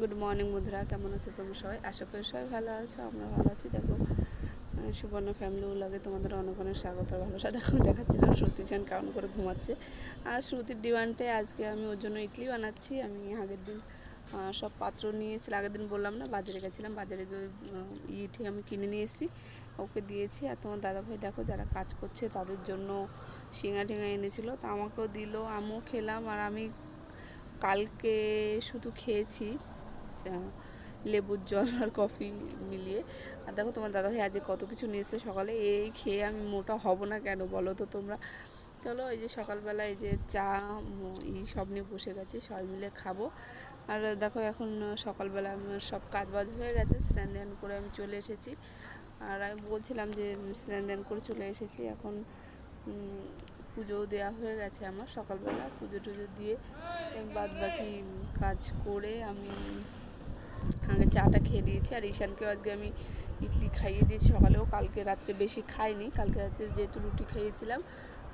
Good morning বন্ধুরা, কেমন আছো তোমরা সবাই? আশা করি সবাই ভালো আছো, আমরা ভালো আছি। দেখো সুবর্ণ ফ্যামিলি ব্লগে তোমাদের অনেক অনেক স্বাগত আর ভালোবাসা। দেখো দেখাচ্ছিলাম শ্রুতি চান কাউন করে ঘুমাচ্ছে। আর শ্রুতির ডিমান্ডে আজকে আমি ওর জন্য ইডলি বানাচ্ছি। আমি আগের দিন সব পাত্র নিয়ে এসেছি, আগের দিন বললাম না বাজারে গেছিলাম, বাজারে গিয়ে ইটি আমি কিনে নিয়ে এসেছি, ওকে দিয়েছি। আর তোমার দাদাভাই দেখো যারা কাজ করছে তাদের জন্য শিঙা টিঙা এনেছিলো, তা আমাকেও দিল, আমিও খেলাম। আর আমি কালকে শুধু খেয়েছি লেবুর জল আর কফি মিলিয়ে। আর দেখো তোমার দাদাভাই আজকে কত কিছু নিয়ে এসেছে সকালে। এই খেয়ে আমি মোটা হব না কেন বলো তো তোমরা? চলো, এই যে সকালবেলা এই যে চা এই সব নিয়ে বসে গেছি, সবাই মিলে খাবো। আর দেখো এখন সকালবেলা আমার সব কাজ বাজ হয়ে গেছে, স্নান ধ্যান করে আমি চলে এসেছি। আর আমি বলছিলাম যে স্নান ধ্যান করে চলে এসেছি, এখন পুজোও দেওয়া হয়ে গেছে আমার। সকালবেলা পুজো টুজো দিয়ে বাদ বাকি কাজ করে আমি আগে চাটা খেয়ে দিয়েছি। আর ঈশানকেও আজকে আমি ইডলি খাইয়ে দিয়েছি সকালেও। কালকে রাত্রে বেশি খাইনি, কালকে রাত্রে যেহেতু রুটি খাইয়েছিলাম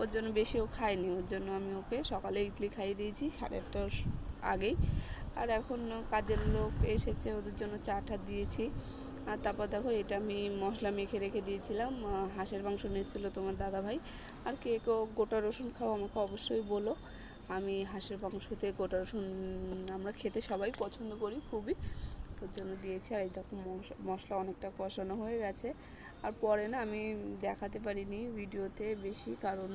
ওর জন্য বেশিও খাইনি, ওর জন্য আমি ওকে সকালে ইডলি খাইয়ে দিয়েছি 8:30টার আগেই। আর এখন কাজের লোক এসেছে, ওদের জন্য চাটা দিয়েছি। আর তারপর দেখো এটা আমি মশলা মেখে রেখে দিয়েছিলাম, হাঁসের মাংস নিয়েছিলো তোমার দাদাভাই। আর কে কেউ গোটা রসুন খাও আমাকে অবশ্যই বলো। আমি হাঁসের মাংসতে গোটা রসুন আমরা খেতে সবাই পছন্দ করি খুবই, ওর জন্য দিয়েছি। আর এই দেখো মশলা অনেকটা কষানো হয়ে গেছে। আর পরে না আমি দেখাতে পারিনি ভিডিওতে বেশি, কারণ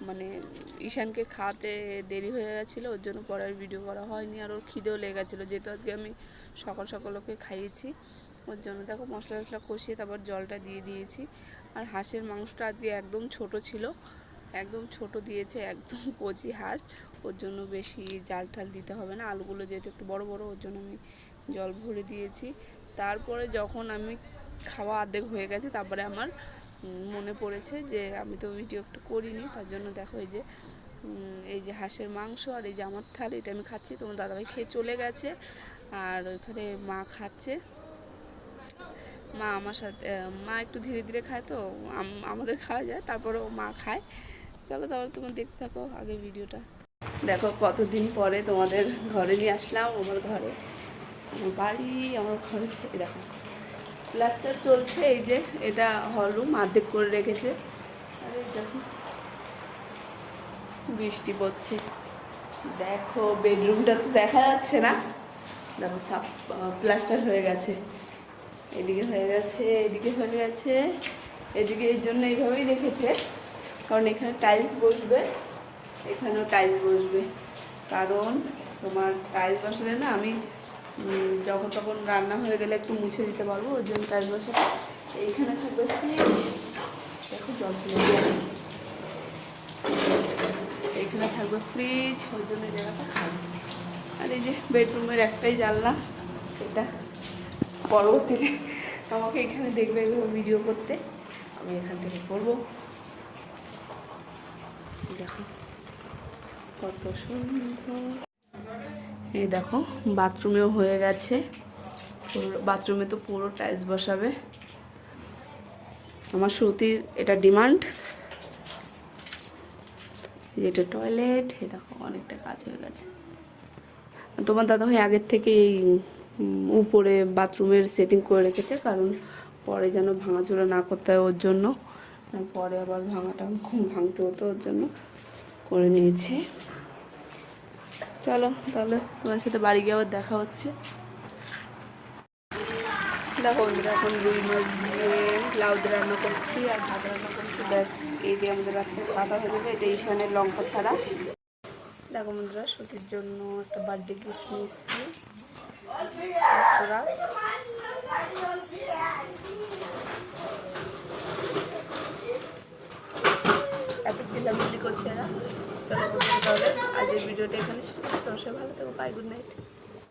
মানে ঈশানকে খাওয়াতে দেরি হয়ে গেছিলো, ওর জন্য পরে আর ভিডিও করা হয়নি। আর ওর খিদেও লেগে গেছিলো, যেহেতু আজকে আমি সকাল সকাল ওকে খাইয়েছি, ওর জন্য দেখো মশলা টশলা কষিয়ে তারপর জলটা দিয়ে দিয়েছি। আর হাঁসের মাংসটা আজকে একদম ছোট ছিল, একদম ছোট দিয়েছে, একদম কচি হাঁস, ওর জন্য বেশি জাল ঠাল দিতে হবে না। আলুগুলো যেহেতু একটু বড় বড়, ওর জন্য আমি জল ভরে দিয়েছি। তারপরে যখন আমি খাওয়া অর্ধেক হয়ে গেছে, তারপরে আমার মনে পড়েছে যে আমি তো ভিডিও একটু করিনি, তার জন্য দেখো এই যে হাঁসের মাংস আর এই যে আমার থালি, এটা আমি খাচ্ছি। তোমার দাদাভাই খেয়ে চলে গেছে, আর ওইখানে মা খাচ্ছে। মা আমার সাথে, মা একটু ধীরে ধীরে খায় তো, আমাদের খাওয়া যায়, তারপরেও মা খায়। চলো তাহলে তোমার দেখতে থাকো আগে ভিডিওটা। দেখো কতদিন পরে তোমাদের ঘরে নিয়ে আসলাম, আমার ঘরে, আমার বাড়ি, আমার ঘরে দেখো প্লাস্টার চলছে। এই যে এটা হল রুম, অর্ধেক করে রেখেছে। আর এই দেখো বৃষ্টি পড়ছে, দেখো বেডরুমটা তো দেখা যাচ্ছে না, দেখো সব প্লাস্টার হয়ে গেছে, এদিকে হয়ে গেছে, এদিকে হয়ে গেছে, এদিকে এই জন্য এইভাবেই রেখেছে, কারণ এখানে টাইলস বসবে, এখানেও টাইলস বসবে। কারণ তোমার টাইলস বসালে না আমি যখন তখন রান্না হয়ে গেলে একটু মুছে দিতে পারবো, ওই জন্য টাইলস বসালে। এইখানে থাকবে ফ্রিজ, দেখো জল তুলে এইখানে থাকবে ফ্রিজ, ওই জন্য জায়গাটা খাবে। আর এই যে বেডরুমের একটাই জানলা, এটা পরবর্তীতে আমাকে এখানে দেখবে এইভাবে ভিডিও করতে, আমি এখান থেকে করবো। দেখো কত সুন্দর। এই দেখো বাথরুমেও হয়ে গেছে, বাথরুমে তো পুরো টাইলস বসাবে আমার শ্রুতির, এটা ডিমান্ড। এটা টয়লেট, এই দেখো অনেকটা কাজ হয়ে গেছে। তোমার দাদাভাই আগের থেকে এই উপরে বাথরুমের সেটিং করে রেখেছে, কারণ পরে যেন ভাঙাচোরা না করতে হয় ওর জন্য, পরে আবার ভাঙতে হতো, ওর জন্য করে নিয়েছে। চলো তাহলে তোমার সাথে বাড়ি গিয়ে আবার দেখা হচ্ছে। দেখো এখন রুই মাছ দিয়ে লাউ দিয়ে রান্না করছি আর ভাত রান্না করছি, ব্যাস এই দিয়ে আমাদের রাত্রে খাওয়া হয়ে যাবে। এটা ঈশানের লঙ্কা ছাড়া। দেখো বন্ধুরা, সতীর জন্য একটা বার্থডে গিফট নিয়েছি, এত চিল্লামিল্লি করছে এরা। চলো তাহলে আজকের ভিডিওটা এখানে শেষ, তোমার সবাই ভালো থাকো, বাই, গুড নাইট।